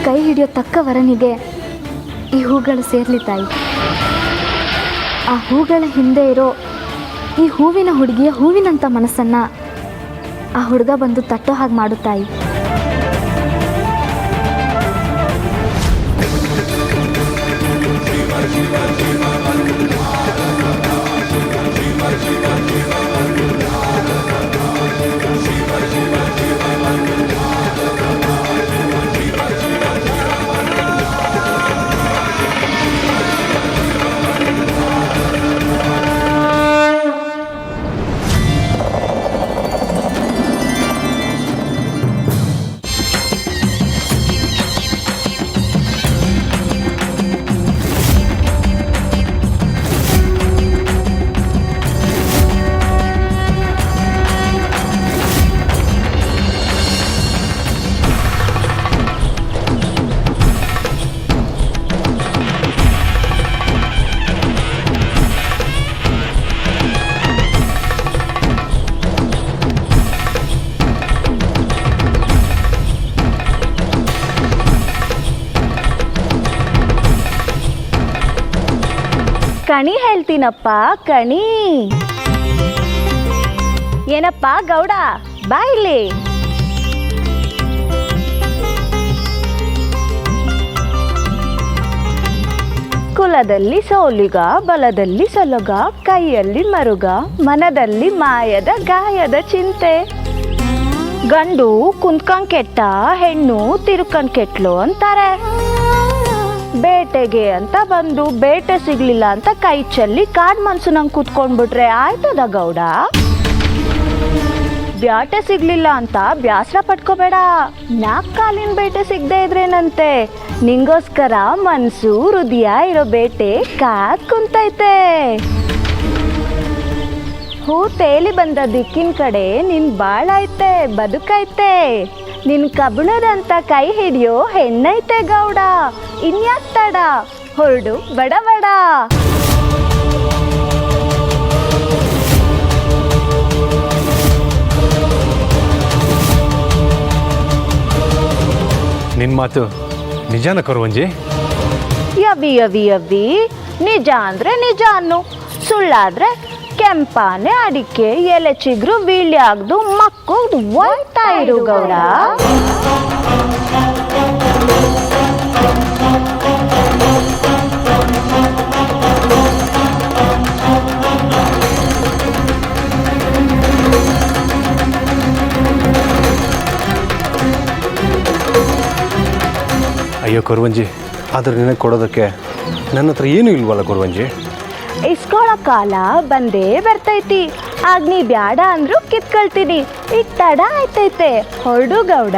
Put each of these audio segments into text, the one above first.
ಕೈ ಹಿಡಿಯೋ ತಕ್ಕ ವರನಿಗೆ ಈ ಹೂಗಳು ಸೇರ್ಲಿ ತಾಯಿ. ಆ ಹೂಗಳ ಹಿಂದೆ ಇರೋ ಈ ಹೂವಿನ ಹುಡುಗಿಯ ಹೂವಿನಂಥ ಮನಸ್ಸನ್ನು ಆ ಹುಡುಗ ಬಂದು ತಟ್ಟೋ ಹಾಗೆ ಮಾಡು ತಾಯಿ. ಕಣಿ ಹೇಳ್ತೀನಪ್ಪ, ಕಣಿ. ಏನಪ್ಪ ಗೌಡ, ಬಾ ಇಲ್ಲಿ. ಕುಲದಲ್ಲಿ ಸೋಲಿಗ, ಬಲದಲ್ಲಿ ಸೊಲಗ, ಕೈಯಲ್ಲಿ ಮರುಗ, ಮನದಲ್ಲಿ ಮಾಯದ ಗಾಯದ ಚಿಂತೆ. ಗಂಡು ಕುಂತ್ಕೊಂಡ್ ಕೆಟ್ಟ, ಹೆಣ್ಣು ತಿರುಕಂಡ್ ಕೆಟ್ಲು ಅಂತಾರೆ. ಬೇಟೆಗೆ ಅಂತ ಬಂದು ಬೇಟೆ ಸಿಗ್ಲಿಲ್ಲ ಅಂತ ಕೈ ಚೆಲ್ಲಿ ಕಾಡ್ ಮನ್ಸು ನಂಗೆ ಕೂತ್ಕೊಂಡ್ಬಿಟ್ರೆ ಆಯ್ತದ ಗೌಡ? ಬ್ಯಾಟೆ ಸಿಗ್ಲಿಲ್ಲ ಅಂತ ಬ್ಯಾಸರ ಪಟ್ಕೋಬೇಡ. 4 ಕಾಲಿನ ಬೇಟೆ ಸಿಗದೆ ಇದ್ರೇನಂತೆ, ನಿಂಗೋಸ್ಕರ ಮನ್ಸು ಹೃದಯ ಇರೋ ಬೇಟೆ ಕಾದ್ ಕುಂತೈತೆ. ಹೂ ತೇಲಿ ಬಂದ ದಿಕ್ಕಿನ ಕಡೆ ನಿನ್ ಬಾಳೈತೆ, ಬದುಕೈತೆ. ನಿನ್ ಕಬ್ಬಣದಂತ ಕೈ ಹಿಡಿಯೋ ಹೆಣ್ಣೈತೆ ಗೌಡ. ಇನ್ಯಾಕ್ ತಡ, ಹೊರಡು ಬಡ ಬಡ. ನಿನ್ ಮಾತು ನಿಜಾನ ಕೊರವಂಜಿ? ಯವಿ ಯವಿ ಯವಿ, ನಿಜ ಅಂದ್ರೆ ನಿಜ ಅನ್ನು, ಸುಳ್ಳಾದ್ರೆ ಕೆಂಪಾನೆ ಅಡಿಕೆ ಎಲೆ ಚಿಗ್ರು ಬೀಳಿ ಆಗ್ದು ಮಕ್ಕಳು ಒಯ್ತಾ ಇರು ಗೌಡ. ಅಯ್ಯೋ ಕೊರವಂಜಿ, ಆದ್ರೆ ನಿನಗೆ ಕೊಡೋದಕ್ಕೆ ನನ್ನ ಹತ್ರ ಏನೂ ಇಲ್ವಲ್ಲ ಕೊರವಂಜಿ? ಇಸ್ಕೊಳ್ಳೋ ಕಾಲ ಬಂದೇ ಬರ್ತೈತಿ. ಆಗ ನೀ ಬ್ಯಾಡ ಅಂದ್ರು ಕಿತ್ಕೊಳ್ತೀನಿ. ಈಗ ತಡ ಆಯ್ತೈತೆ, ಹೊರಡು ಗೌಡ.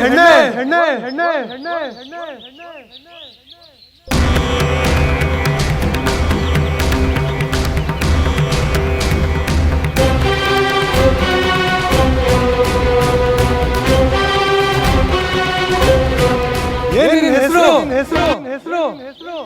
ಹೆಣ್ಣೆ ಹೆಣ್ಣೆ ಹೆಣ್ಣೆ ಹೆಣ್ಣೆ ಹೆಣ್ಣೆ ಏನಿನ ಹೆಸರು ಹೆಸರು ಹೆಸರು ಹೆಸರು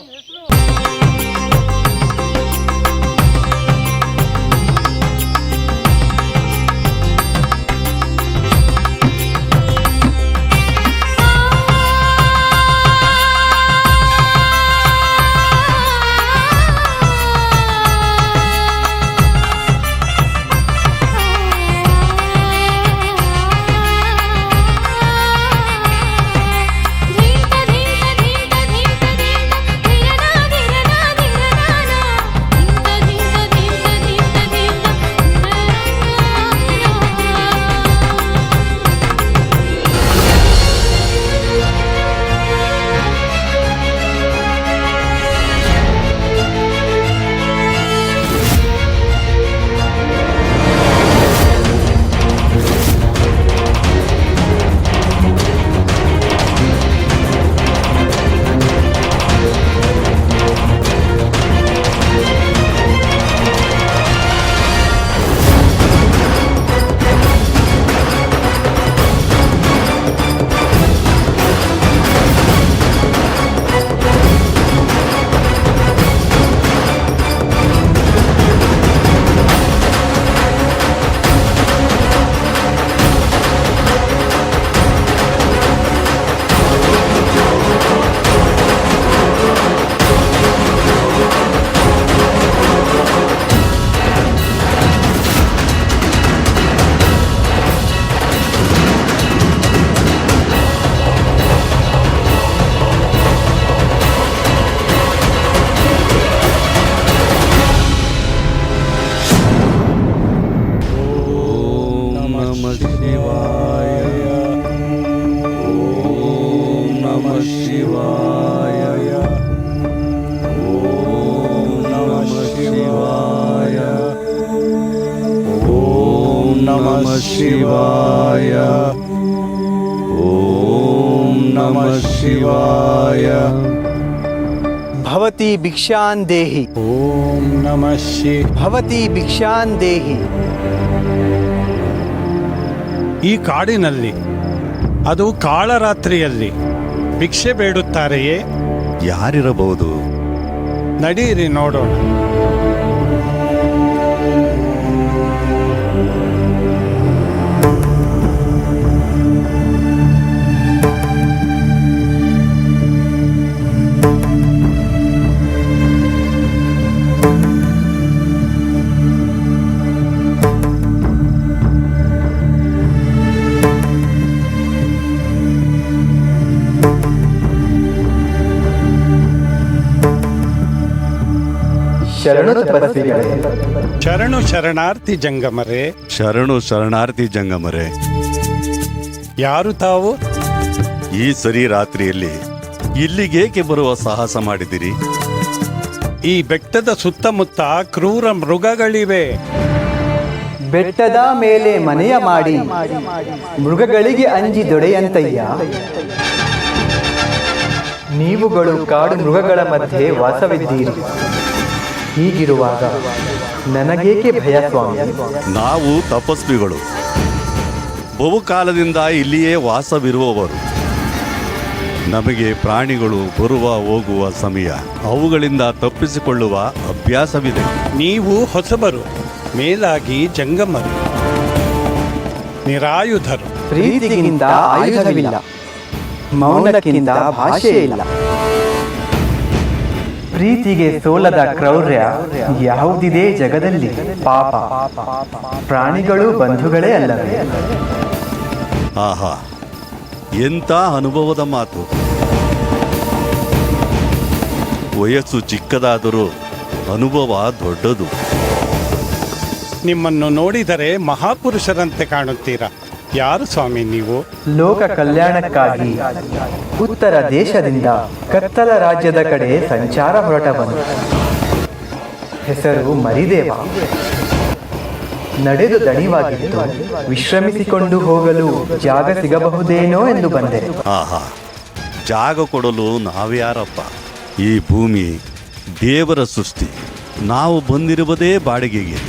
ಶಿವಾಯ. ಓಂ ನಮಃ ಶಿವಾಯ. ಭವತಿ ಭಿಕ್ಷಾನ್ ದೇಹಿ. ಓಂ ನಮಃ ಭವತಿ ಭಿಕ್ಷಾನ್ ದೇಹಿ. ಈ ಕಾಡಿನಲ್ಲಿ, ಅದು ಕಾಳರಾತ್ರಿಯಲ್ಲಿ ಭಿಕ್ಷೆ ಬೇಡುತ್ತಾರೆಯೇ? ಯಾರಿರಬಹುದು? ನಡೀರಿ ನೋಡೋಣ. ಶರಣು ತಪಸ್ವಿಗಳೇ. ಶರಣು ಶರಣಾರ್ಥಿ ಜಂಗಮರೇ. ಶರಣು ಶರಣಾರ್ಥಿ ಜಂಗಮರೇ. ಯಾರು ತಾವು? ಈ ಸರಿ ರಾತ್ರಿಯಲ್ಲಿ ಇಲ್ಲಿಗೇಕೆ ಬರುವ ಸಾಹಸ ಮಾಡಿದಿರಿ? ಈ ಬೆಟ್ಟದ ಸುತ್ತಮುತ್ತ ಕ್ರೂರ ಮೃಗಗಳಿವೆ. ಬೆಟ್ಟದ ಮೇಲೆ ಮನೆಯ ಮಾಡಿ ಮೃಗಗಳಿಗೆ ಅಂಜಿ ದೊಡೆಯಂತಯ್ಯ. ನೀವುಗಳು ಕಾಡು ಮೃಗಗಳ ಮಧ್ಯೆ ವಾಸವಿದ್ದೀರಿ. ಹೀಗಿರುವಾಗ ನನಗೇಕೆ ಭಯ ಸ್ವಾಮಿ? ನಾವು ತಪಸ್ವಿಗಳು, ಬಹುಕಾಲದಿಂದ ಇಲ್ಲಿಯೇ ವಾಸವಿರುವವರು. ನಮಗೆ ಪ್ರಾಣಿಗಳು ಬರುವ ಹೋಗುವ ಸಮಯ, ಅವುಗಳಿಂದ ತಪ್ಪಿಸಿಕೊಳ್ಳುವ ಅಭ್ಯಾಸವಿದೆ. ನೀವು ಹೊಸಬರು, ಮೇಲಾಗಿ ಜಂಗಮರು, ನಿರಾಯುಧರು. ಪ್ರೀತಿಗಿಂತ ಆಯುಧವಿಲ್ಲ, ಮೌನಕ್ಕಿಂತ ಭಾಷೆ ಇಲ್ಲ. ಪ್ರೀತಿಗೆ ಸೋಲದ ಕ್ರೌರ್ಯ ಯಾವುದಿದೆ ಜಗದಲ್ಲಿ? ಪಾಪ, ಪ್ರಾಣಿಗಳು ಬಂಧುಗಳೇ ಅಲ್ಲವೇ? ಆಹಾ, ಎಂಥ ಅನುಭವದ ಮಾತು. ವಯಸ್ಸು ಚಿಕ್ಕದಾದರೂ ಅನುಭವ ದೊಡ್ಡದು. ನಿಮ್ಮನ್ನು ನೋಡಿದರೆ ಮಹಾಪುರುಷರಂತೆ ಕಾಣುತ್ತೀರಾ. ಯಾರು ಸ್ವಾಮಿ ನೀವು? ಲೋಕ ಕಲ್ಯಾಣಕ್ಕಾಗಿ ಉತ್ತರ ದೇಶದಿಂದ ಕತ್ತಲ ರಾಜ್ಯದ ಕಡೆ ಸಂಚಾರ ಹೊರಟವನು. ಹೆಸರು ಮರಿದೇವ. ನಡೆದು ದಣಿವಾಗಿದ್ದು ವಿಶ್ರಮಿಸಿಕೊಂಡು ಹೋಗಲು ಜಾಗ ಸಿಗಬಹುದೇನೋ ಎಂದು ಬಂದೆ. ಆಹಾ, ಜಾಗ ಕೊಡಲು ನಾವ್ಯಾರಪ್ಪ? ಈ ಭೂಮಿ ದೇವರ ಸೃಷ್ಟಿ. ನಾವು ಬಂದಿರುವುದೇ ಬಾಡಿಗೆಗೆ.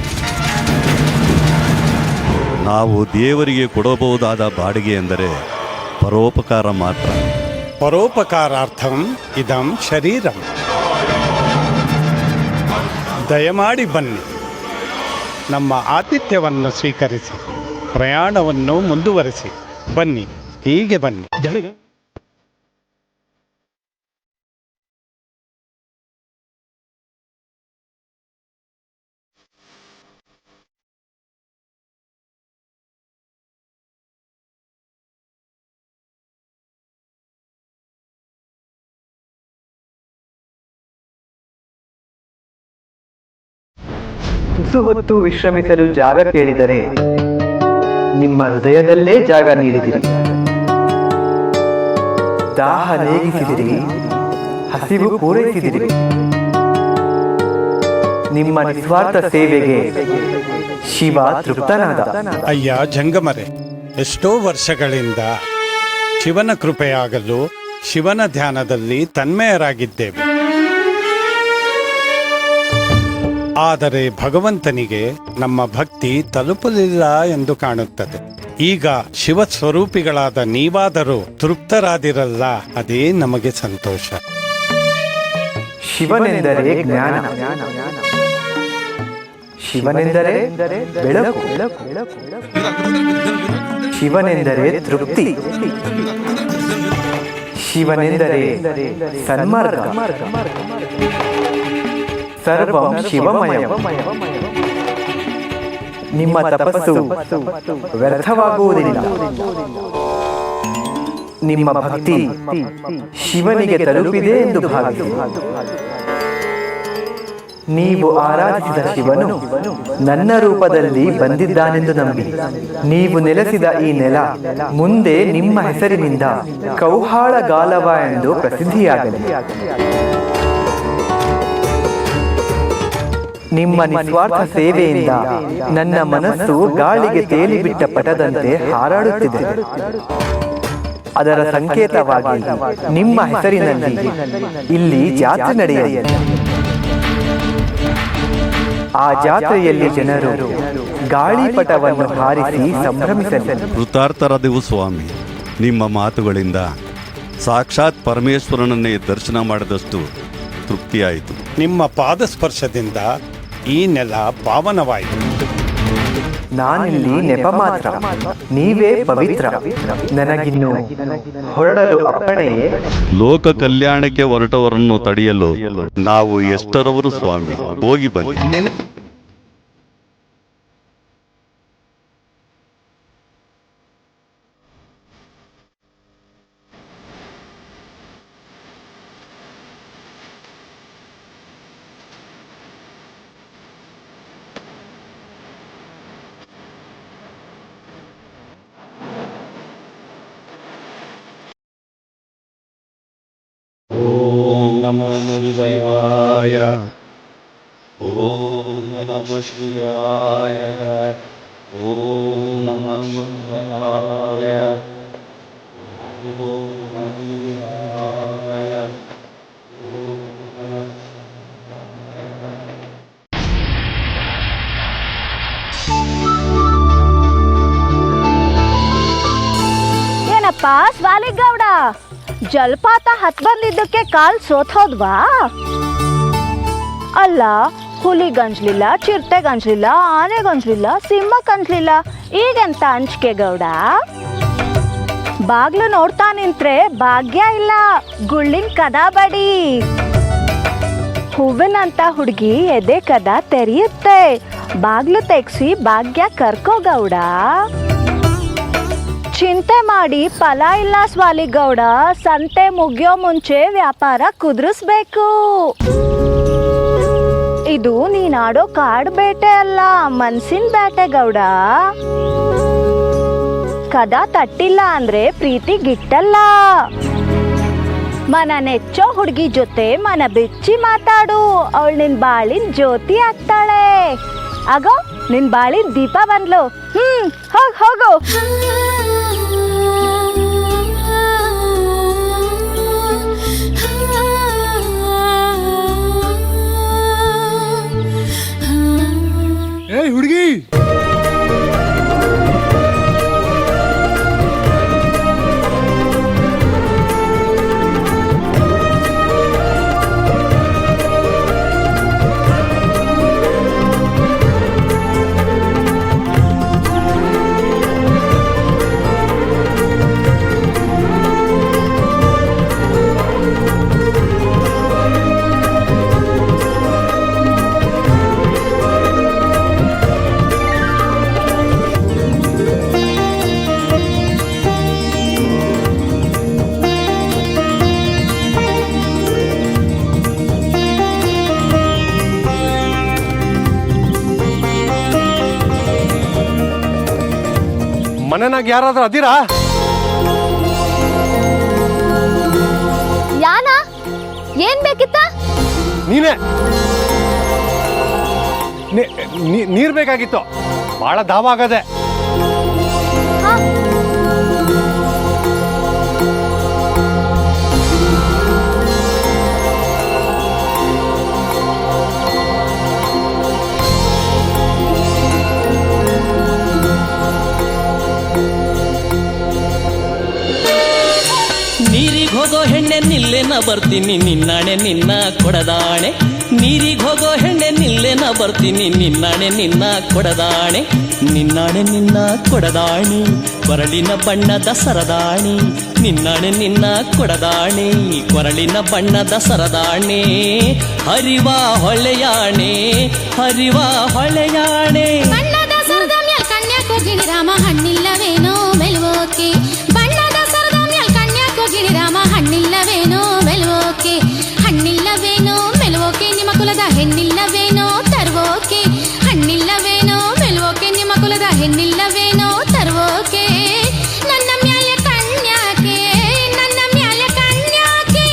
ನಾವು ದೇವರಿಗೆ ಕೊಡಬಹುದಾದ ಬಾಡಿಗೆ ಎಂದರೆ ಪರೋಪಕಾರ ಮಾತ್ರ. ಪರೋಪಕಾರಾರ್ಥಂ ಇದಂ ಶರೀರಂ. ದಯಮಾಡಿ ಬನ್ನಿ, ನಮ್ಮ ಆತಿಥ್ಯವನ್ನು ಸ್ವೀಕರಿಸಿ, ಪ್ರಯಾಣವನ್ನು ಮುಂದುವರಿಸಿ. ಬನ್ನಿ, ಹೀಗೆ ಬನ್ನಿ. ತುಸು ಹೊತ್ತು ವಿಶ್ರಮಿಸಲು ಜಾಗ ಕೇಳಿದರೆ ನಿಮ್ಮ ಹೃದಯದಲ್ಲೇ ಜಾಗ ನೀಡಿದಿರಿ. ದಾಹ ನೀಗಿಸಿದಿರಿ, ಹಸಿವು ಪೂರೈಸಿದಿರಿ. ನಿಮ್ಮ ನಿಸ್ವಾರ್ಥ ಸೇವೆಗೆ ಶಿವ ತೃಪ್ತನಾದ. ಅಯ್ಯ ಜಂಗಮರೆ, ಎಷ್ಟೋ ವರ್ಷಗಳಿಂದ ಶಿವನ ಕೃಪೆಯಾಗಲು ಶಿವನ ಧ್ಯಾನದಲ್ಲಿ ತನ್ಮಯರಾಗಿದ್ದೇವೆ. ಆದರೆ ಭಗವಂತನಿಗೆ ನಮ್ಮ ಭಕ್ತಿ ತಲುಪಲಿಲ್ಲ ಎಂದು ಕಾಣುತ್ತದೆ. ಈಗ ಶಿವಸ್ವರೂಪಿಗಳಾದ ನೀವಾದರೂ ತೃಪ್ತರಾದಿರಲ್ಲ, ಅದೇ ನಮಗೆ ಸಂತೋಷ. ಶಿವನೆಂದರೆ ಜ್ಞಾನ, ಶಿವನೆಂದರೆ ಬೆಳಕು, ಶಿವನೆಂದರೆ ತೃಪ್ತಿ, ಶಿವನೆಂದರೆ ಸನ್ಮಾರ್ಗ. ಸರ್ವಂ ಶಿವಮಯ. ನಿಮ್ಮ ತಪಸ್ಸು ವ್ಯರ್ಥವಾಗುವುದಿಲ್ಲ. ನಿಮ್ಮ ಭಕ್ತಿ ಶಿವನಿಗೆ ತಲುಪಿದೆ ಎಂದು ಭಾವಿಸಿ. ನೀವು ಆರಾಧಿಸಿದ ಶಿವನು ನನ್ನ ರೂಪದಲ್ಲಿ ಬಂದಿದ್ದಾನೆಂದು ನಂಬಿ ನೀವು ನೆಲೆಸಿದ ಈ ನೆಲ ಮುಂದೆ ನಿಮ್ಮ ಹೆಸರಿನಿಂದ ಕೌಹಾಳಗಾಲವ ಎಂದು ಪ್ರಸಿದ್ಧಿಯಾಗಲಿ. ನಿಮ್ಮ ನಿಸ್ವಾರ್ಥ ಸೇವೆಯಿಂದ ನನ್ನ ಮನಸ್ಸು ಗಾಳಿಗೆ ತೇಲಿಬಿಟ್ಟ ಪಟದಂತೆ ಹಾರಾಡುತ್ತಿದೆ. ಅದರ ಸಂಕೇತವಾಗಿ ನಿಮ್ಮ ಹೆಸರಿನಲ್ಲಿ ಇಲ್ಲಿ ಜಾತ್ರೆ ನಡೆಯಲಿದೆ. ಆ ಜಾತ್ರೆಯಲ್ಲಿ ಜನರು ಗಾಳಿಪಟವನ್ನು ಹಾರಿಸಿ ಸಂಭ್ರಮಿಸಲಿ. ಕೃತಾರ್ಥರಾದೆವು ಸ್ವಾಮಿ. ನಿಮ್ಮ ಮಾತುಗಳಿಂದ ಸಾಕ್ಷಾತ್ ಪರಮೇಶ್ವರನನ್ನೇ ದರ್ಶನ ಮಾಡಿದಷ್ಟು ತೃಪ್ತಿಯಾಯಿತು. ನಿಮ್ಮ ಪಾದಸ್ಪರ್ಶದಿಂದ ಈ ನೆಲ ಪಾವನವಾಯಿತು. ನಾನಿಲ್ಲಿ ನೆಪ ಮಾತ್ರ, ನೀವೇ ಪವಿತ್ರ. ನನಗಿನ್ನು ಹೊರಡಲು ಅಪ್ಪಣೆಯೇ? ಲೋಕ ಕಲ್ಯಾಣಕ್ಕೆ ಹೊರಟವರನ್ನು ತಡೆಯಲು ನಾವು ಎಷ್ಟರವರು ಸ್ವಾಮಿ, ಹೋಗಿ ಬನ್ನಿ. ಓಂ ನಮಃ ಶಿವಾಯ. ಓಂ ನಮಃ ಶಿವಾಯ. ಓಂ ನಮಃ ಶಿವಾಯ. ಓಂ ನಮಃ ಶಿವಾಯ. ಏನಪ್ಪ ಸ್ವಾಲಿಗೌಡ, ಜಲಪಾತ ಹತ್ ಬಂದಿದ್ದಕ್ಕೆ ಕಾಲ್ ಸೋತೋದ್ವಾ? ಅಲ್ಲ, ಹುಲಿ ಗಂಜ್ಲಿಲ್ಲ, ಚಿರತೆ ಗಂಜ್ಲಿಲ್ಲ, ಆನೆ ಗಂಜ್ಲಿಲ್ಲ, ಸಿಂಹ ಗಂಜ್ಲಿಲ್ಲ, ಈಗೆಂತ ಅಂಜಿಕೆ ಗೌಡ? ಬಾಗ್ಲು ನೋಡ್ತಾ ನಿಂತ್ರೆ ಭಾಗ್ಯ ಇಲ್ಲ, ಗುಳ್ಳಿನ ಕದ ಬಡಿ. ಹೂವಿನಂತ ಹುಡುಗಿ ಎದೆ ಕದ ತೆರೆಯುತ್ತೆ, ಬಾಗ್ಲು ತೆಗ್ಸಿ ಭಾಗ್ಯ ಕರ್ಕೋ ಗೌಡ. ಚಿಂತೆ ಮಾಡಿ ಫಲ ಇಲ್ಲ ಸ್ವಾಲಿಗೌಡ, ಸಂತೆ ಮುಗಿಯೋ ಮುಂಚೆ ವ್ಯಾಪಾರ ಕುದುರಿಸ್ಬೇಕು. ಇದು ನೀನಾಡೋ ಕಾಡ್ ಬೇಟೆ ಅಲ್ಲ, ಮನ್ಸಿನ ಬೇಟೆ ಗೌಡ. ಕದ ತಟ್ಟಿಲ್ಲ ಅಂದ್ರೆ ಪ್ರೀತಿ ಗಿಟ್ಟಲ್ಲ. ಮನ ನೆಚ್ಚೋ ಹುಡುಗಿ ಜೊತೆ ಮನ ಬಿಚ್ಚಿ ಮಾತಾಡು, ಅವಳು ನಿನ್ ಬಾಳಿನ ಜ್ಯೋತಿ ಆಗ್ತಾಳೆ. ಆಗೋ ನಿನ್ ಬಾಳಿನ ದೀಪ ಬಂದ್ಲು. ಹೋಗ್ ಹೋಗು. ಏಯ್ ಹುಡುಗಿ, ಮನೆನಾಗ ಯಾರಾದ್ರೂ ಅದಿರಾ? ಯಾನ ಏನ್ ಬೇಕಿತ್ತ? ನೀನೇ ನೀರ್ ಬೇಕಾಗಿತ್ತು, ಬಹಳ ದಾವ ಆಗದೆ. ನೀರಿಗೆ ಹೋಗೋ ಹೆಣ್ಣೆ ನಿಲ್ಲೆನ ಬರ್ತೀನಿ, ನಿನ್ನಾಣೆ ನಿನ್ನ ಕೊಡದಾಣೆ. ನೀರಿಗೆ ಹೋಗೋ ಹೆಣ್ಣೆ ನಿಲ್ಲೆನ ಬರ್ತೀನಿ, ನಿನ್ನಾಣೆ ನಿನ್ನ ಕೊಡದಾಣೆ. ನಿನ್ನಾಣೆ ನಿನ್ನ ಕೊಡದಾಣಿ, ಕೊರಳಿನ ಬಣ್ಣದ ಸರದಾಣಿ. ನಿನ್ನಾಣೆ ನಿನ್ನ ಕೊಡದಾಣೆ, ಕೊರಳಿನ ಬಣ್ಣದ ಸರದಾಣೆ. ಹರಿವ ಹೊಳೆಯಾಣೆ, ಹರಿವ ಹೊಳೆಯಾಣೆ. ಬಣ್ಣದ ಸರದ ಮ್ಯಾಲ್ ಕನ್ಯಾಕೋ ಗಿಣಿರಾಮ ಹಣ್ಣಿಲ್ಲವೇನೋ ಮೆಲುವೋಕೆ. ಬಣ್ಣದ ಸರದ ಮ್ಯಾಲ್ ಕನ್ಯಾಕೋ ಗಿಣಿರಾಮ ಹಣ್ಣಿಲ್ಲವೇನೋ ಮೆಲುವೋಕೆ. ಹಣ್ಣಿಲ್ಲವೇನೋ ಮೆಲುವೋಕೆ, ನಿಮ್ಮ ಕುಲದ ಹೆಣ್ಣಿಲ್ಲವೇನೋ ತರುವೋಕೆ. ಹಣ್ಣಿಲ್ಲವೇನೋ ಮೆಲುವೋಕೆ, ನಿಮ್ಮ ಕುಲದ ಹೆಣ್ಣಿಲ್ಲವೇನೋ ತರುವೋಕೆ. ನನ್ನ ಮ್ಯಾಲ ಕನ್ಯಾಕೆ, ನನ್ನ ಮ್ಯಾಲ ಕನ್ಯಾಕೆ.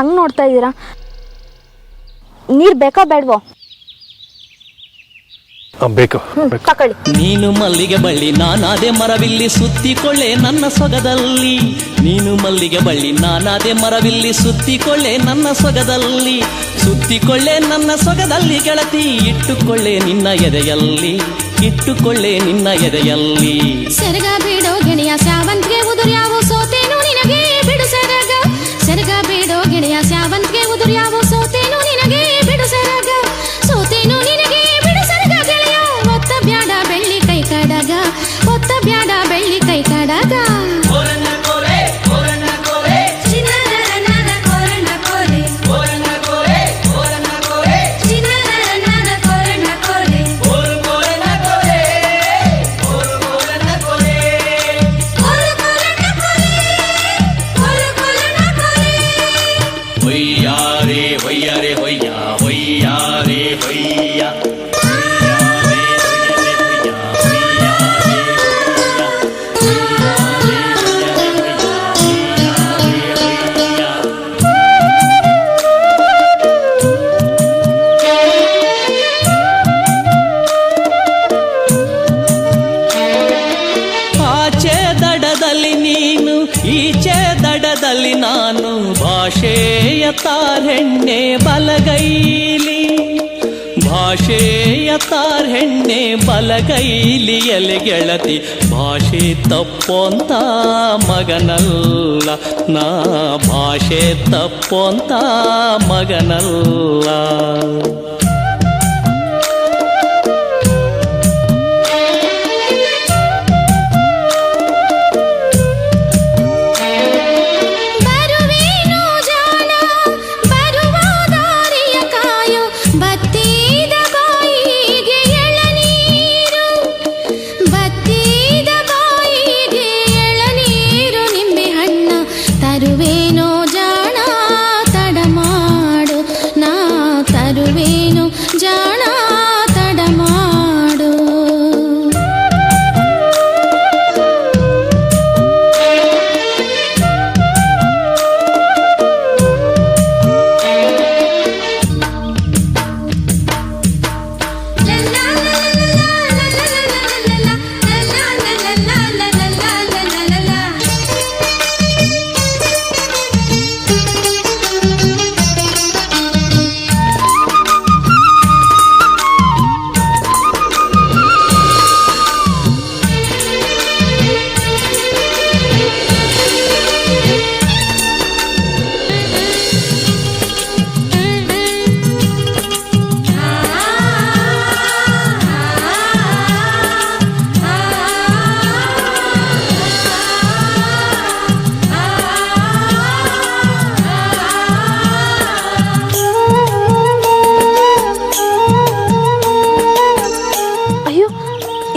ಹಂಗೆ ನೋಡ್ತಾ ಇದ್ದೀರಾ? ನೀರು ಬೇಕಾ ಬೇಡವೋ? ಬೇಕು. ತಕೊಳ್ಳಿ. ನೀನು ಮಲ್ಲಿಗೆ ಬಳ್ಳಿ ನಾನಾದೆ ಮರವಿಲ್ಲಿ ಸುತ್ತಿಕೊಳ್ಳೆ ನನ್ನ ಸೊಗದಲ್ಲಿ. ನೀನು ಮಲ್ಲಿಗೆ ಬಳ್ಳಿ ನಾನಾದೆ ಮರವಿಲ್ಲಿ ಸುತ್ತಿಕೊಳ್ಳೆ ನನ್ನ ಸೊಗದಲ್ಲಿ. ಸುತ್ತಿಕೊಳ್ಳೆ ನನ್ನ ಸೊಗದಲ್ಲಿ ಗೆಳತಿ, ಇಟ್ಟುಕೊಳ್ಳೆ ನಿನ್ನ ಎದೆಯಲ್ಲಿ, ಇಟ್ಟುಕೊಳ್ಳೆ ನಿನ್ನ ಎದೆಯಲ್ಲಿ. ಸೆರಗ ಬಿಡೋ ಗೆಳೆಯ ಸಾವಂತ್ಗೆ ಉದುರ್ಯಾವು ಸೋತೇನು ನಿನಗೆ ಬಿಡು ಸೆರಗ. ಸೆರಗ ಬಿಡೋ ಗೆಳೆಯ ಸಾವಂತ್ಗೆ ಉದುರ್ಯಾವು ಸೋತೇನು ನಿನಗೆ ಬಿಡು ಸೆರಗ. ಸೋತೇನು ನಿನಗೆ ಬಿಡು ಸೆರಗ ಗೆಳೆಯ. ಒತ್ತ ಬ್ಯಾಡ ಬೆಳ್ಳಿ ಕೈ ಕಡಗ, ಒತ್ತ ಬ್ಯಾಡ ಬೆಳ್ಳಿ ಕೈ ಕಡಗ. ಹೊಯ್ಯಾರೆ ಹೊಯ್ಯಾರೆ ಹೊಯ್ಯ ಹೊಯ್ಯಾರೆ ಹೊಯ್ಯ. ಆಚೆ ದಡದಲ್ಲಿ ನೀನು ಈಚೆ ದಡದಲ್ಲಿ ನಾನು, ಭಾಷೆಯ ತಾರ್ಹೆಣ್ಣೆ ಬಲಗೈಲಿ, ಭಾಷೆಯ ತಾರ್ಹೆಣ್ಣೆ ಬಲಗೈಲಿ ಎಲೆ ಗೆಳತಿ. ಭಾಷೆ ತಪ್ಪೊಂತ ಮಗನಲ್ಲ ನಾ, ಭಾಷೆ ತಪ್ಪೊಂತ ಮಗನಲ್ಲ.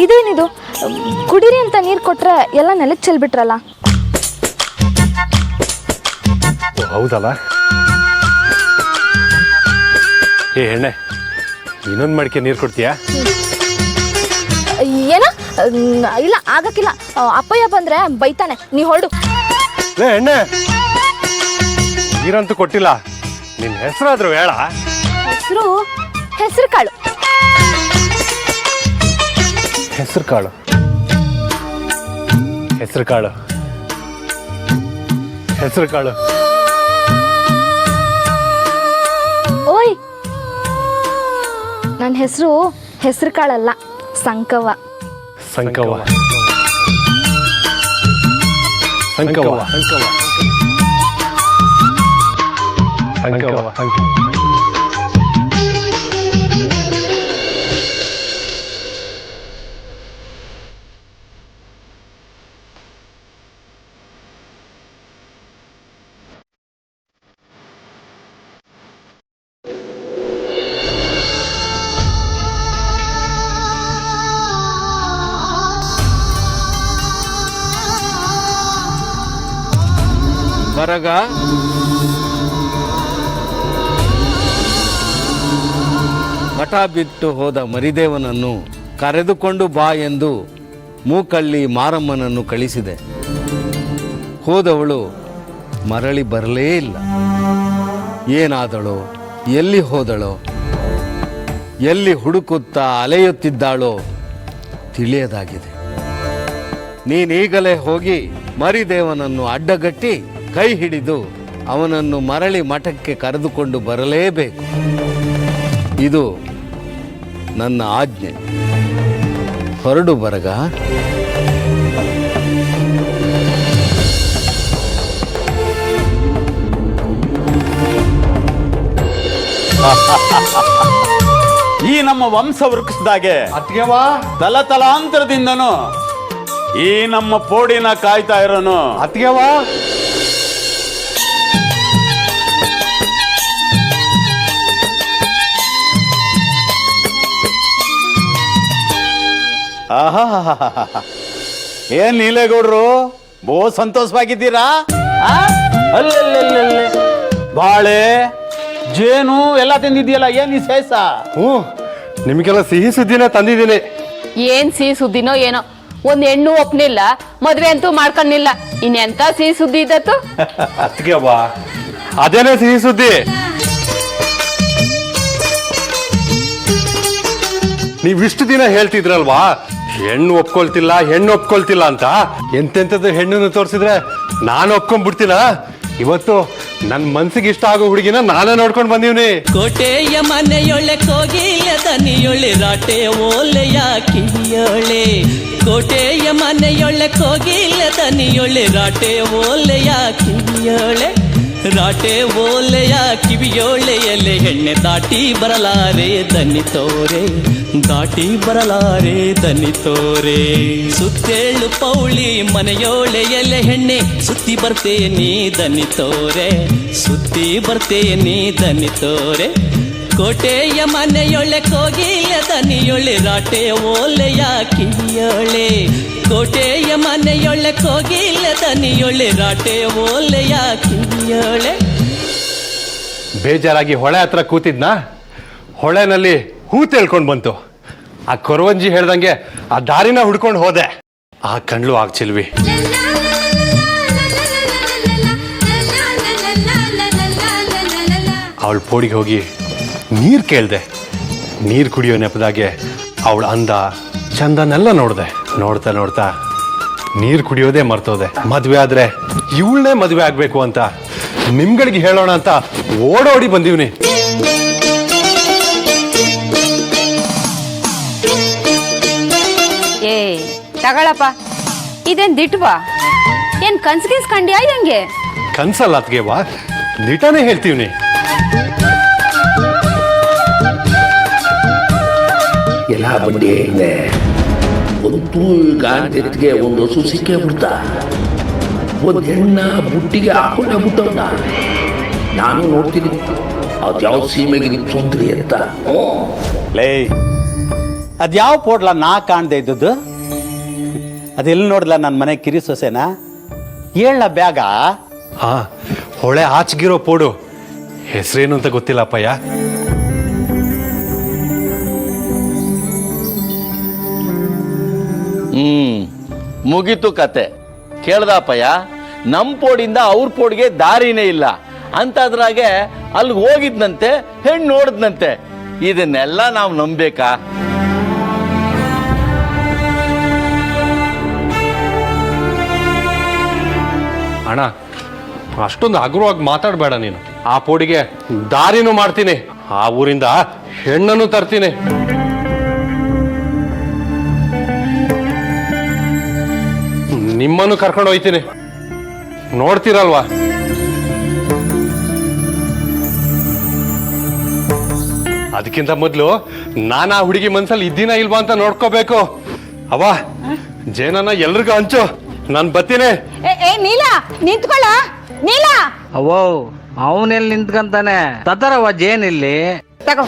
ಇದೇನಿದು? ಕುಡೀರಿ ಅಂತ ನೀರು ಕೊಟ್ರೆ ಎಲ್ಲ ನೆಲಕ್ಕೆ ಚೆಲ್ಬಿಟ್ರಲ್ಲ. ಹೌದಲ್ಲ? ಏ ಹೆಣ್ಣೆ, ಇನ್ನೊಂದು ಮಡಿಕೆ ನೀರು ಕೊಡ್ತೀಯಾ? ಏನ? ಇಲ್ಲ, ಆಗಕ್ಕಿಲ್ಲ. ಅಪ್ಪಯ್ಯ ಬಂದ್ರೆ ಬೈತಾನೆ. ನೀ ಹೊರಡು. ಏ ಹೆಣ್ಣೆ, ನೀರಂತೂ ಕೊಟ್ಟಿಲ್ಲ, ನಿನ್ನ ಹೆಸರಾದ್ರೂ ಹೇಳ. ಹೆಸರು ಕಾಳು. ಹೆಸರು ಕಾಳು, ಹೆಸರು ಕಾಳು, ಹೆಸರು ಕಾಳು. ಓಯ್, ನನ್ನ ಹೆಸರು ಹೆಸರು ಕಾಳಲ್ಲ, ಸಂಕವ್ವ. ಸಂಕವ್ವ, ಸಂಕವ್ವ, ಸಂಕವ್ವ, ಸಂಕವ್ವ, ಸಂಕವ್ವ. ಬರಗ ಮಠ ಬಿಟ್ಟು ಹೋದ ಮರಿದೇವನನ್ನು ಕರೆದುಕೊಂಡು ಬಾ ಎಂದು ಮೂಕಳ್ಳಿ ಮಾರಮ್ಮನನ್ನು ಕಳಿಸಿದೆ. ಹೋದವಳು ಮರಳಿ ಬರಲೇ ಇಲ್ಲ. ಏನಾದಳೋ, ಎಲ್ಲಿ ಹೋದಳೋ, ಎಲ್ಲಿ ಹುಡುಕುತ್ತಾ ಅಲೆಯುತ್ತಿದ್ದಾಳೋ ತಿಳಿಯದಾಗಿದೆ. ನೀನೀಗಲೇ ಹೋಗಿ ಮರಿದೇವನನ್ನು ಅಡ್ಡಗಟ್ಟಿ ಕೈ ಹಿಡಿದು ಅವನನ್ನು ಮರಳಿ ಮಠಕ್ಕೆ ಕರೆದುಕೊಂಡು ಬರಲೇಬೇಕು. ಇದು ನನ್ನ ಆಜ್ಞೆ. ಹೊರಡು ಬರಗ. ಈ ನಮ್ಮ ವಂಶ ವೃಕ್ಷದಾಗೆ ಅತ್ಗೆವಾ ತಲತಲಾಂತರದಿಂದನು ಈ ನಮ್ಮ ಪೋಡಿನ ಕಾಯ್ತಾ ಇರೋನು ಅತ್ಗೆವಾ ಏನ್ ನೀಲೇಗೌಡ್ರು ಬೋ ಸಂತೋಷವಾಗಿದ್ದೀರಾ? ಅಲ್ಲೇ ಬಾಳೆ ಜೇನು ಎಲ್ಲ ತಿಂದಿದ್ಯಲ್ಲ, ಏನ್ ವಿಶೇಷ? ಹ್ಞೂ, ನಿಮಗೆಲ್ಲ ಸಿಹಿ ಸುದ್ದಿನೇ ತಂದಿದ್ದೀನಿ. ಏನ್ ಸಿಹಿ ಸುದ್ದಿನೋ ಏನೋ, ಒಂದ್ ಹೆಣ್ಣು ಒಪ್ನಿಲ್ಲ, ಮದ್ವೆ ಅಂತೂ ಮಾಡ್ಕೊಂಡಿಲ್ಲ, ಇನ್ನೆಂತ ಸಿಹಿ ಸುದ್ದಿ ಇದ್ದತ್ತು? ಅತ್ಗೆವಾ ಅದೇನೇ ಸಿಹಿ ಸುದ್ದಿ. ನೀವಿಷ್ಟು ದಿನ ಹೇಳ್ತಿದ್ರಲ್ವಾ ಹೆಣ್ಣು ಒಪ್ಕೊಳ್ತಿಲ್ಲ ಅಂತ. ಎಂತೆಂಥದ್ದು ಹೆಣ್ಣನ್ನು ತೋರಿಸಿದ್ರೆ ನಾನು ಒಪ್ಕೊಂಡ್ಬಿಡ್ತೀನ. ಇವತ್ತು ನನ್ನ ಮನ್ಸಿಗೆ ಇಷ್ಟ ಆಗೋ ಹುಡುಗಿನ ನಾನೇ ನೋಡ್ಕೊಂಡು ಬಂದೀವ್ನಿ. ಕೋಟೆಯ ಮನೆಯೊಳ್ಳೆ ಕೋಗಿಲ ದನಿಯೊಳ್ಳೆ ರಾಟೆ ಓಲೆಯ ಕಿವಿಯೊಳೆ. ಕೋಟೆಯ ಮನೆಯೊಳ್ಳೆ ಕೋಗಿಲ ದನಿಯೊಳ್ಳೆ ರಾಟೆ ಓಲೆಯ ಕಿವಿಯೊಳೆ. ರಾಟೆ ಓಲೆಯ ಕಿವಿಯೊಳೆಯಲೆ ಹೆಣ್ಣೆ ದಾಟಿ ಬರಲಾರೆ ದನಿ ತೋರೆ. ದಾಟಿ ಬರಲಾರೆ ದನಿ ತೋರೆ. ಸುತ್ತೇಳು ಪೌಳಿ ಮನೆಯೊಳೆಯಲೆ ಹೆಣ್ಣೆ ಸುತ್ತಿ ಬರ್ತೆ ನೀ ದನಿ ತೋರೆ. ಸುತ್ತಿ ಬರ್ತೆ ನೀ ದನಿ ತೋರೆ. ಕೋಟೆಯ ಮನೆಯೊಳ್ಳೆ ಕೋಗಿಲ ದನಿಯೊಳ್ಳೆ ರಾಟೆ ಓಲೆಯ ಕಿವಿಯೊಳೆ. ಕೋಟೆಯ ಮನೆಯೊಳ್ಳೆ ಕೋಗಿಲ ದನಿಯೊಳ್ಳೆ ರಾಟೆ ಓಲೆಯ ಕಿವಿಯೊಳೆ. ಬೇಜಾರಾಗಿ ಹೊಳೆ ಹತ್ರ ಕೂತಿದ್ನ, ಹೊಳೆನಲ್ಲಿ ಹೂ ತೇಳ್ಕೊಂಡು ಬಂತು. ಆ ಕೊರವಂಜಿ ಹೇಳ್ದಂಗೆ ಆ ದಾರಿನ ಹುಡ್ಕೊಂಡು ಹೋದೆ. ಆ ಕಣ್ಲು ಆಗ್ಚಿಲ್ವಿ. ಅವಳ ಪೋಡಿಗೆ ಹೋಗಿ ನೀರು ಕೇಳ್ದೆ. ನೀರು ಕುಡಿಯೋ ನೆಪದಾಗೆ ಅವಳ ಅಂದ ಚಂದನೆಲ್ಲ ನೋಡ್ದೆ. ನೋಡ್ತಾ ನೋಡ್ತಾ ನೀರು ಕುಡಿಯೋದೇ ಮರ್ತೋದೆ. ಮದುವೆ ಆದ್ರೆ ಇವಳನ್ನೇ ಮದುವೆ ಆಗ್ಬೇಕು ಅಂತ ನಿಮ್ಗಳಿಗೆ ಹೇಳೋಣ ಅಂತ ಓಡೋಡಿ ಬಂದೀವ್ನಿ. ಏ ತಗಳಪ್ಪ, ಇದೇನ್ ದಿಟ್ವಾ? ಏನ್ ಕನ್ಸ್ಗಿಸ್ಕಂಡ್ಯಾ ಹೆಂಗೆ? ಕನ್ಸಲ್ಲ ಅತ್ಗೆವಾ, ನಿಟಾನೇ ಹೇಳ್ತೀವ್ನಿ. ಎಲ್ಲ ಬಡ್ಡಿ ಹೇಳಿದೆ. ಒಂದು ಗಾಂಧಿಗೆ ಒಂದು ಹಸು ಸಿಕ್ಕೇ ಬಿಡ್ತಾ, ಒಂದು ಹೆಣ್ಣ ಬುಟ್ಟಿಗೆ ಹಾಕೊಂಡೇ ಬಿಟ್ಟವನ್ನ ನಾನು ನೋಡ್ತೀನಿ. ಅದ್ಯಾವ ಸೀಮೆಗೆ ತೊಂದ್ರಿ ಅಂತ. ಲೇ, ಅದ್ಯಾವ ಪೋಡ್ಲ ನಾ ಕಾಣ್ದೆ ಇದ್ದದ್ದು? ಅದೆಲ್ಲಿ ನೋಡ್ಲ ನನ್ನ ಮನೆ ಕಿರಿ ಸೊಸೆನಾ? ಹೇಳ ಬ್ಯಾಗ. ಹಾ, ಹೊಳೆ ಆಚಗಿರೋ ಪೋಡು ಹೆಸರೇನು ಅಂತ ಗೊತ್ತಿಲ್ಲಪ್ಪಯ್ಯ. ಮುಗೀತು ಕತೆ. ಕೇಳ್ದಪ್ಪಯ್ಯ, ನಮ್ಮ ಪೋಡಿಂದ ಅವ್ರ ಪೋಡಿಗೆ ದಾರಿನೇ ಇಲ್ಲ ಅಂತದ್ರಾಗೆ ಅಲ್ಲಿಗೆ ಹೋಗಿದ್ನಂತೆ, ಹೆಣ್ಣು ನೋಡಿದ್ನಂತೆ. ಇದನ್ನೆಲ್ಲ ನಾವು ನಂಬೇಕಾ? ಅಣ್ಣ, ಅಷ್ಟೊಂದು ಹಗುರವಾಗಿ ಮಾತಾಡಬೇಡ ನೀನು. ಆ ಪೋಡಿಗೆ ದಾರಿನೂ ಮಾಡ್ತೀನಿ, ಆ ಊರಿಂದ ಹೆಣ್ಣನ್ನು ತರ್ತೀನಿ. ನಿಮ್ಮನ್ನು ಕರ್ಕೊಂಡು ಹೋಯ್ತೀನಿ, ನೋಡ್ತೀರಲ್ವಾ? ಅದಕ್ಕಿಂತ ಮೊದಲು ನಾನು ಆ ಹುಡುಗಿ ಮನ್ಸಲ್ಲಿ ಇದ್ದೀನ ಇಲ್ವಾ ಅಂತ ನೋಡ್ಕೋಬೇಕು. ಅವ ಜೇನನ್ನ ಎಲ್ರಿಗೂ ಹಂಚು, ನಾನು ಬರ್ತೀನಿ. ಏ ನೀಲಾ, ನಿಂತ್ಕೊಳ್ಳ ನೀಲಾ. ಅವೋ, ಅವನೆಲ್ಲಿ ನಿಂತ್ಕಂತಾನೆ? ತತರವ ಜೇನಿಲ್ಲಿ ತಗೋ.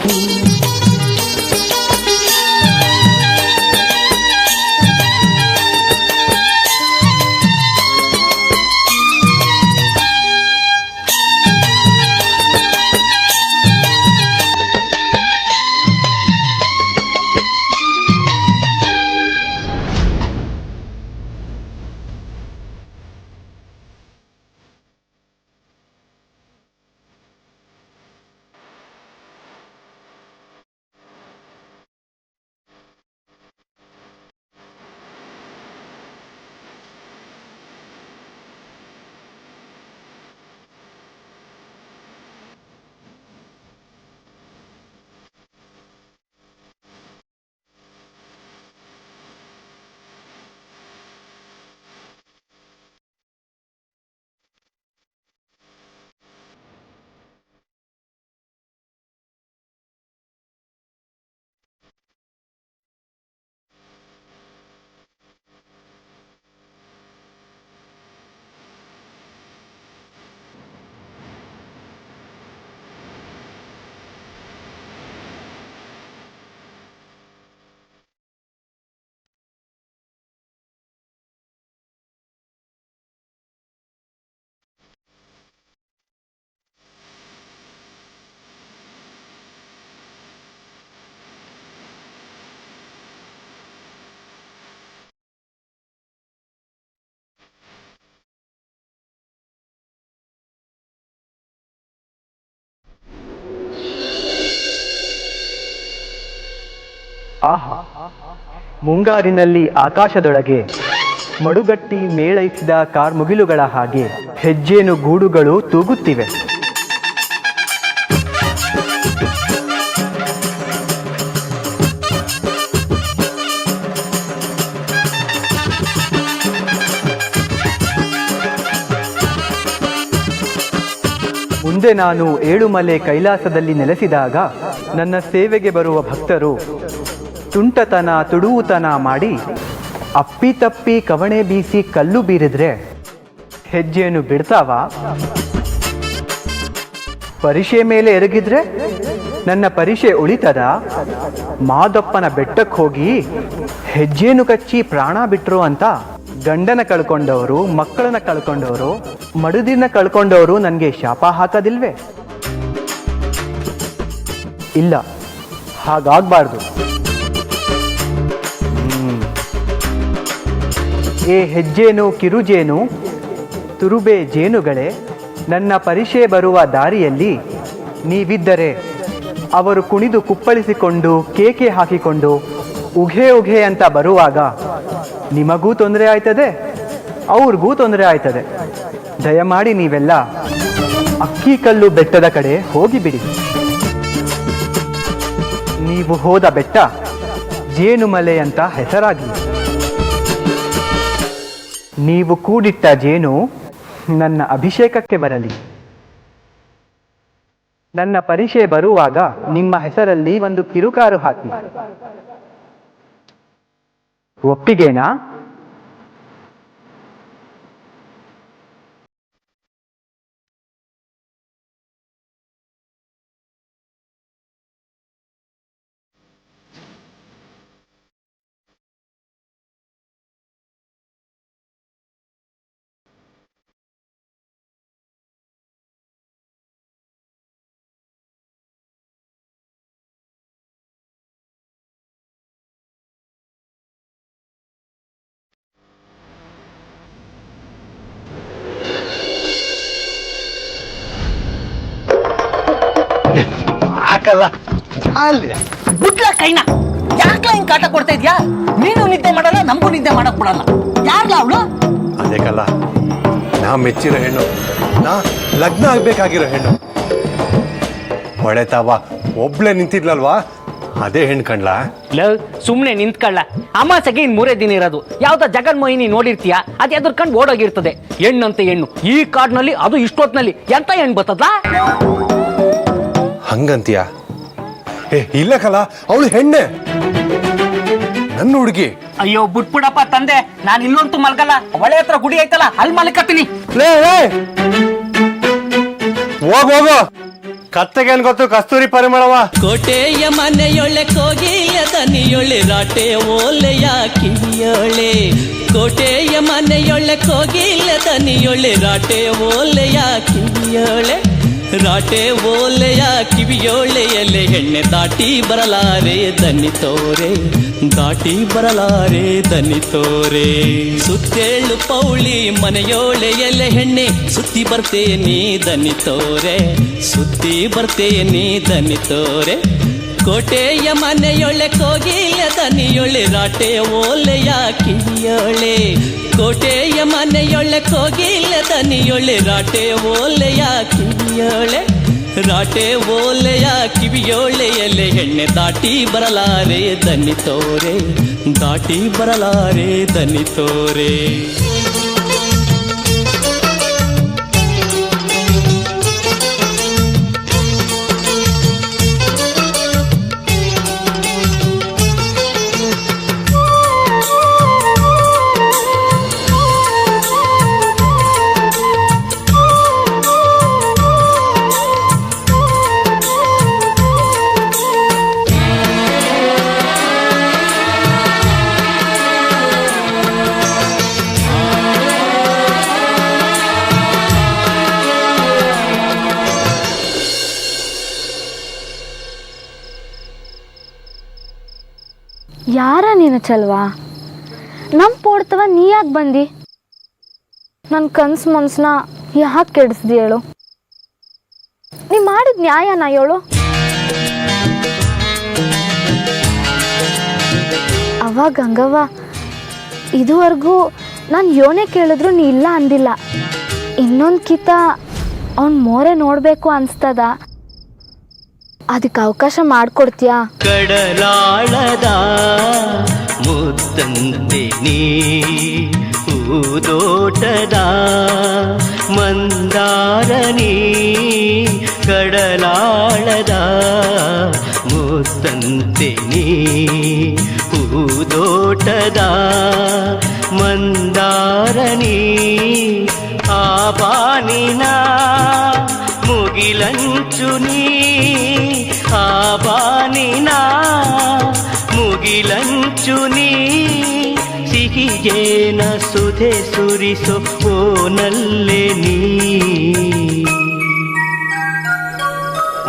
ಆಹಾ, ಮುಂಗಾರಿನಲ್ಲಿ ಆಕಾಶದೊಳಗೆ ಮಡುಗಟ್ಟಿ ಮೇಳೈಸಿದ ಕಾರ್ಮುಗಿಲುಗಳ ಹಾಗೆ ಹೆಜ್ಜೇನು ಗೂಡುಗಳು ತೂಗುತ್ತಿವೆ. ಮುಂದೆ ನಾನು ಏಳುಮಲೆ ಕೈಲಾಸದಲ್ಲಿ ನೆಲೆಸಿದಾಗ ನನ್ನ ಸೇವೆಗೆ ಬರುವ ಭಕ್ತರು ತುಂಟತನ ತುಡುವುತನ ಮಾಡಿ ಅಪ್ಪಿತಪ್ಪಿ ಕವಣೆ ಬೀಸಿ ಕಲ್ಲು ಬೀರಿದ್ರೆ ಹೆಜ್ಜೆಯನ್ನು ಬಿಡ್ತಾವ? ಪರಿಷೆ ಮೇಲೆ ಎರಗಿದ್ರೆ ನನ್ನ ಪರಿಷೆ ಉಳಿತದ? ಮಾದಪ್ಪನ ಬೆಟ್ಟಕ್ಕೆ ಹೋಗಿ ಹೆಜ್ಜೆಯನ್ನು ಕಚ್ಚಿ ಪ್ರಾಣ ಬಿಟ್ರು ಅಂತ ಗಂಡನ ಕಳ್ಕೊಂಡವರು, ಮಕ್ಕಳನ್ನ ಕಳ್ಕೊಂಡವರು, ಮಡುದಿನ ಕಳ್ಕೊಂಡವರು ನನಗೆ ಶಾಪ ಹಾಕೋದಿಲ್ವೇ? ಇಲ್ಲ, ಹಾಗಾಗಬಾರ್ದು. ಏ ಹೆಜ್ಜೇನು ಕಿರುಜೇನು ತುರುಬೆ ಜೇನುಗಳೇ, ನನ್ನ ಪರಿಷೆ ಬರುವ ದಾರಿಯಲ್ಲಿ ನೀವಿದ್ದರೆ ಅವರು ಕುಣಿದು ಕುಪ್ಪಳಿಸಿಕೊಂಡು ಕೇಕೆ ಹಾಕಿಕೊಂಡು ಉಘೆ ಉಘೆ ಅಂತ ಬರುವಾಗ ನಿಮಗೂ ತೊಂದರೆ ಆಯ್ತದೆ, ಅವ್ರಿಗೂ ತೊಂದರೆ ಆಯ್ತದೆ. ದಯಮಾಡಿ ನೀವೆಲ್ಲ ಅಕ್ಕಿಕಲ್ಲು ಬೆಟ್ಟದ ಕಡೆ ಹೋಗಿಬಿಡಿ. ನೀವು ಹೋದ ಬೆಟ್ಟ ಜೇನುಮಲೆ ಅಂತ ಹೆಸರಾಗಿ, ನೀವು ಕೂಡಿಟ್ಟ ಜೇನು ನನ್ನ ಅಭಿಷೇಕಕ್ಕೆ ಬರಲಿ. ನನ್ನ ಪರಿಷೆ ಬರುವಾಗ ನಿಮ್ಮ ಹೆಸರಲ್ಲಿ ಒಂದು ಕಿರುಕಾರು ಹಾಕಿ. ಒಪ್ಪಿಗೆನಾ? ಹಾಕಲ್ಲ ಬಿಡ್ಲ ಕೈನ. ಯಾಕೆ ಹಿಂಗ್ ಕಾಟ ಕೊಡ್ತಾ ಇದ್ಯಾ? ನೀನು ನಿದ್ದೆ ಮಾಡಲ್ಲ, ನಮಗೂ ನಿದ್ದೆ ಮಾಡಕ್ ಬಿಡಲ್ಲ. ಯಾರ್ಲ ಅವಳು? ಅದೇ ಕಲ್ಲ, ನಾ ಮೆಚ್ಚಿರೋ ಹೆಣ್ಣು, ನಾ ಲಗ್ನ ಆಗ್ಬೇಕಾಗಿರೋ ಹೆಣ್ಣು. ಹೊಳೆತಾವ ಒಬ್ಳೆ ನಿಂತಿದ್ಲಲ್ವಾ, ಅದೇ ಹೆಣ್ಣು ಕಣ್ಲ. ಸುಮ್ನೆ ನಿಂತ್ಕೊಳ್ಳ. ಅಮಾಸೆಗೆ ಇನ್ 3 ದಿನ ಇರೋದು. ಯಾವ್ದ ಜಗನ್ಮೋಹಿನಿ ನೋಡಿರ್ತೀಯ, ಅದ್ ಎದ್ರ ಕಂಡು ಓಡೋಗಿರ್ತದೆ. ಹೆಣ್ಣಂತೆ ಹೆಣ್ಣು ಈ ಕಾಡ್ನಲ್ಲಿ, ಅದು ಇಷ್ಟೊತ್ನಲ್ಲಿ ಎಂತ ಹೆಣ್ಣು ಬರ್ತದ? ಹಂಗಂತೀಯ? ಏ ಇಲ್ಲ ಕಲ, ಅವಳು ಹೆಣ್ಣೆ, ನನ್ನ ಹುಡುಗಿ. ಅಯ್ಯೋ ಬಿಟ್ಬಿಡಪ್ಪ ತಂದೆ, ನಾನು ಇಲ್ಲಂತೂ ಮಲ್ಗಲ್ಲ. ಒಳ್ಳೆ ಹತ್ರ ಗುಡಿ ಐತಲ್ಲ, ಅಲ್ಲಿ ಮಲ್ಕತ್ತೀನಿ. ಹೋಗು, ಕತ್ತೆಗೇನ್ ಗೊತ್ತು ಕಸ್ತೂರಿ ಪರಿಮಳವ. ಕೋಟೆಯ ಮನೆಯೊಳ್ಳೆ ಕೋಗಿಲ ದನಿಯೊಳ್ಳೆ ರಾಟೆ ಓಲೆಯ ಕಿವಿಯೊಳೆ. ಕೋಟೆಯ ಮನೆಯೊಳ್ಳೆ ಕೋಗಿಲ ದನಿಯೊಳ್ಳೆ ರಾಟೆ ಓಲೆಯ ಕಿವಿಯೊಳೆ. ರಾಟೆ ಓಲೆಯ ಕಿವಿಯೊಳೆಯಲೆ ಹೆಣ್ಣೆ ದಾಟಿ ಬರಲಾರೆ ದನಿ ತೋರೆ. ದಾಟಿ ಬರಲಾರೆ ದನಿ ತೋರೆ. ಸುತ್ತೇಳು ಪೌಳಿ ಮನೆಯೋಳೆಯಲೆ ಹೆಣ್ಣೆ ಸುತ್ತಿ ಬರ್ತೆ ನೀ ದನಿ ತೋರೆ. ಸುತ್ತಿ ಬರ್ತೆ ನೀ ದನಿ ತೋರೆ. ಕೋಟೆಯ ಮನೆಯೊಳ್ಳೆ ಕೋಗಿಲ ದನಿಯೊಳ್ಳೆ ರಾಟೆ ಓಲೆಯ ಕಿವಿಯೊಳೆ. ಕೋಟೆಯ ಮನೆಯೊಳ್ಳೆ ಕೋಗಿಲ ದನಿಯೊಳ್ಳೆ ರಾಟೆ ಓಲೆಯ ಕಿವಿಯೊಳೆ. ರಾಟೆ ಓಲೆಯ ಕಿವಿಯೊಳೆಯಲೆ ಹೆಣ್ಣೆ ದಾಟಿ ಬರಲಾರೆ ದನಿ ತೋರೆ. ದಾಟಿ ಬರಲಾರೆ ದನಿ ತೋರೆ. ಯಾರ ನೀನು ಚಲ್ವಾ? ನಮ್ಮ ಪೋಡ್ತವ ನೀ ಯಾಕೆ ಬಂದಿ? ನನ್ನ ಕನ್ಸು ಮನ್ಸನ್ನ ಯಾಕೆ ಕೆಡಿಸ್ದಿ ಹೇಳು? ನೀ ಮಾಡಿದ ನ್ಯಾಯನ ಹೇಳು? ಅವ ಗಂಗವ್ವ, ಇದುವರೆಗೂ ನಾನು ಯೋನೇ ಕೇಳಿದ್ರು ನೀ ಇಲ್ಲ ಅಂದಿಲ್ಲ. ಇನ್ನೊಂದು ಕಿತ ಅವ್ನು ಮೋರೆ ನೋಡಬೇಕು ಅನಿಸ್ತದ, ಅದಕ್ಕೆ ಅವಕಾಶ ಮಾಡಿಕೊಡ್ತೀಯಾ? ಕಡಲಾಳದ ಮುತ್ತಂತೆ ನೀ ಹೂದೋಟದ ಮಂದಾರನಿ, ಕಡಲಾಳದ ಮುತ್ತಂತೆ ನೀ ಹೂದೋಟದ ಮಂದಾರನಿ, ಆ ಬಾನಿನ ಮುಗಿಲಂಚು ನೀ, ಆ ಬಾನಿನ ಮುಗಿಲಂಚು ನೀ, ಸಿಹಿಗೇನ ಸುಧೆ ಸುರಿಸೋ ಓನಲ್ಲೆ ನೀ.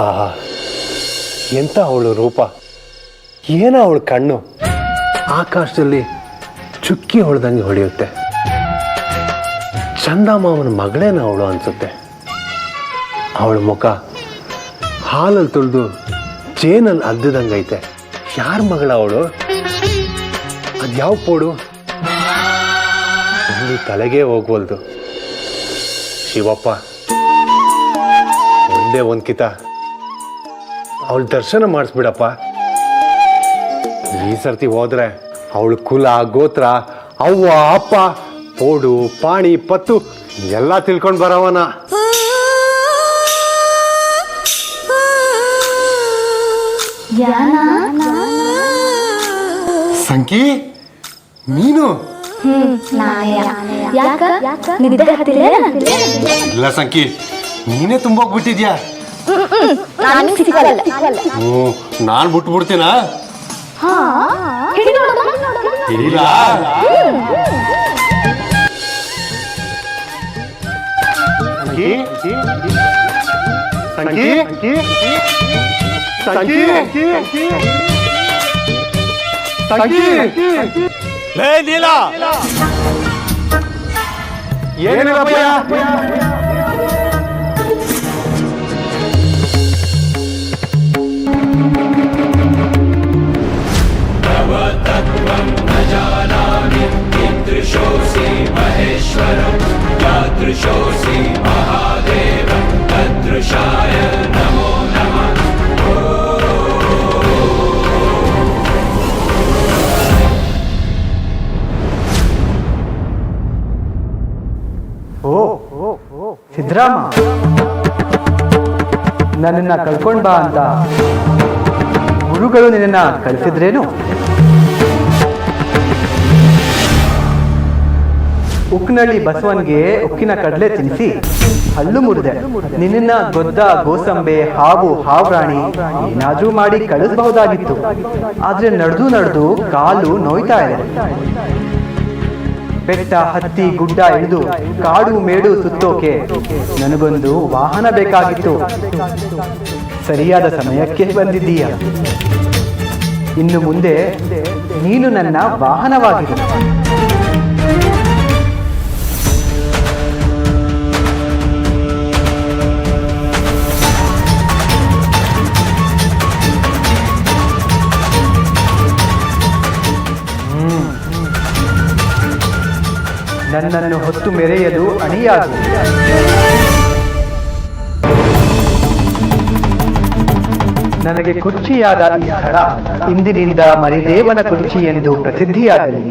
ಆಹಾ, ಎಂತ ಅವಳು ರೂಪ, ಏನ ಅವಳು ಕಣ್ಣು, ಆಕಾಶದಲ್ಲಿ ಚುಕ್ಕಿ ಹೊಡೆದಂಗೆ ಹೊಡೆಯುತ್ತೆ. ಚಂದಮಾಮನ ಮಗಳೇನ ಅವಳು ಅನ್ಸುತ್ತೆ. ಅವಳ ಮುಖ ಹಾಲಲ್ಲಿ ತುಳಿದು ಜೇನಲ್ಲಿ ಅದ್ದಿದಂಗೈತೆ. ಯಾರ ಮಗಳ ಅವಳು? ಅದ್ಯಾವ ಪೋಡು? ಒಂದು ತಲೆಗೆ ಹೋಗ್ವಲ್ದು. ಶಿವಪ್ಪ, ಒಂದೇ ಒಂದ್ ಕಿತ ಅವಳ ದರ್ಶನ ಮಾಡಿಸ್ಬಿಡಪ್ಪ. ಈ ಸರ್ತಿ ಹೋದ್ರೆ ಅವಳ ಕುಲ, ಗೋತ್ರ, ಅವ್ವ ಅಪ್ಪ, ಪೋಡು, ಪಾಣಿ, ಪತ್ತು ಎಲ್ಲ ತಿಳ್ಕೊಂಡು ಬರವನ. ಸಂಕಿ, ನೀನು? ಇಲ್ಲ ಸಂಕಿ, ನೀನೇ ತುಂಬೋಗ್ಬಿಟ್ಟಿದ್ಯಾ. ನಾನ್ ಬಿಟ್ಬಿಡ್ತೀನಾ? ಇಲ್ಲ, ಸಿದ್ರಾಮ, ನನ್ನನ್ನ ಕಳ್ಕೊಂಡ್ ಬಾ ಅಂತ ಗುರುಗಳು ನಿನ್ನ ಕಳಿಸಿದ್ರೇನು? ಉಕ್ನಳ್ಳಿ ಬಸವನ್ಗೆ ಉಕ್ಕಿನ ಕಡಲೆ ತಿನ್ನಿಸಿ ಹಲ್ಲು ಮುರಿದೆ. ನಿನ್ನ ಗೊದ್ದ ಗೋಸಂಬೆ, ಹಾವು, ಹಾವ್ರಾಣಿ ಏನಾದ್ರೂ ಮಾಡಿ ಕಳಿಸಬಹುದಾಗಿತ್ತು. ಆದ್ರೆ ನಡೆದು ಕಾಲು ನೋಯ್ತಾ ಇದೆ. ಬೆಟ್ಟ ಹತ್ತಿ ಗುಡ್ಡ ಇಳಿದು ಕಾಡು ಮೇಡು ಸುತ್ತೋಕೆ ನನಗೊಂದು ವಾಹನ ಬೇಕಾಗಿತ್ತು. ಸರಿಯಾದ ಸಮಯಕ್ಕೆ ಬಂದಿದ್ದೀಯ. ಇನ್ನು ಮುಂದೆ ನೀನು ನನ್ನ ವಾಹನವಾಗಿರು. ನನ್ನನ್ನು ಹೊತ್ತು ಮೆರೆಯಲು ಅಣಿಯಾಗು. ನನಗೆ ಕುರ್ಚಿಯಾದ ಈ ಸ್ಥಳ ಇಂದಿನಿಂದ ಮರಿದೇವನ ಕುರ್ಚಿ ಎಂದು ಪ್ರಸಿದ್ಧಿಯಾಗಲಿ.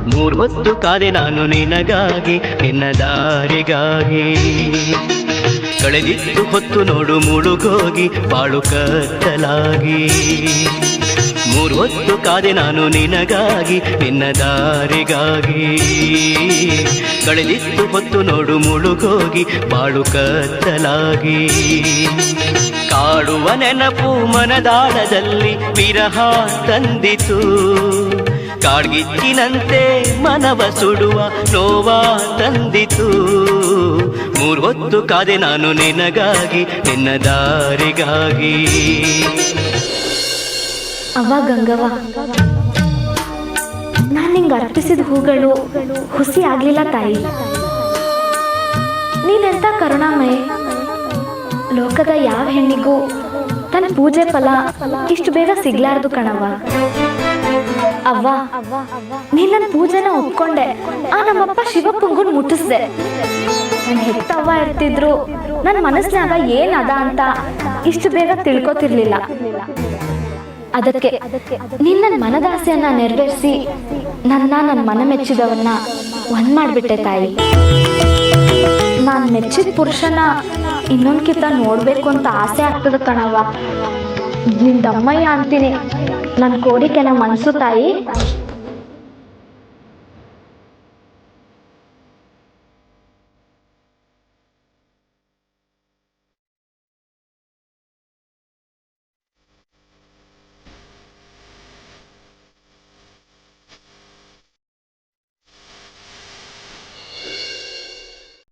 ಮೂರು ಹೊತ್ತು ಕಾದೆ ನಾನು ನಿನಗಾಗಿ ನಿನ್ನ ದಾರಿಗಾಗಿ ಕಳೆದಿತ್ತು ಹೊತ್ತು ನೋಡು ಮುಳುಗೋಗಿ ಬಾಳು ಕತ್ತಲಾಗಿ ಮೂರು ಹೊತ್ತು ಕಾದೆ ನಾನು ನಿನಗಾಗಿ ನಿನ್ನ ದಾರಿಗಾಗಿ ಕಳೆದಿತ್ತು ಹೊತ್ತು ನೋಡು ಮುಳುಗೋಗಿ ಬಾಳು ಕತ್ತಲಾಗಿ ಕಾಡುವ ನೆನಪು ಮನದಾಳದಲ್ಲಿ ವಿರಹ ತಂದಿತು ಕಾಡ್ಗಿಚ್ಚಿನಂತೆ ಮನವ ಸುಡುವ ನೋವ ತಂದಿತು ಮೂರು ಹೊತ್ತು ಕಾದೆ ನಾನು ನಿನಗಾಗಿ ನಿನ್ನ ದಾರಿಗಾಗಿ ಅವ್ವ ಗಂಗವ್ವ, ನಾನು ನಿಂಗೆ ಅರ್ಪಿಸಿದ ಹೂಗಳು ಹುಸಿ ಆಗ್ಲಿಲ್ಲ ತಾಯಿ. ನೀನೆಂತ ಕರುಣಾಮಯ. ಲೋಕದ ಯಾವ ಹೆಣ್ಣಿಗೂ ತನ್ನ ಪೂಜೆ ಫಲ ಇಷ್ಟು ಬೇಗ ಸಿಗ್ಲಾರ್ದು ಕಣವ್ವ. ಅವ್ವ, ನೀ ನನ್ನ ಪೂಜೆನ ಒಪ್ಕೊಂಡೆ. ನಮ್ಮಪ್ಪ ಶಿವಪ್ಪಂಗೂ ಮುಟ್ಟಿಸ್ದೆ. ನನ್ನ ಹೆತ್ತವ್ವ ಇರ್ತಿದ್ರು ನನ್ನ ಮನಸ್ಸಿನಾಗ ಏನದ ಅಂತ ಇಷ್ಟು ಬೇಗ ತಿಳ್ಕೊತಿರ್ಲಿಲ್ಲ. ಅದಕ್ಕೆ ನಿನ್ನ ಮನದಾಸೆಯನ್ನ ನೆರವೇರಿಸಿ ನನ್ನ ಮನ ಮೆಚ್ಚಿದವನ್ನ ಒಂದ್ ಮಾಡ್ಬಿಟ್ಟೆ ತಾಯಿ. ನಾನು ಮೆಚ್ಚಿದ ಪುರುಷನ ಇನ್ನೊಂದ್ಕಿಂತ ನೋಡ್ಬೇಕು ಅಂತ ಆಸೆ ಆಗ್ತದ ಕಣವ್ವ. ನಿಂದಮ್ಮಯ್ಯ ಅಂತೀನಿ. ನನ್ನ ಕೋರಿಕೆನ ಮನ್ಸು ತಾಯಿ.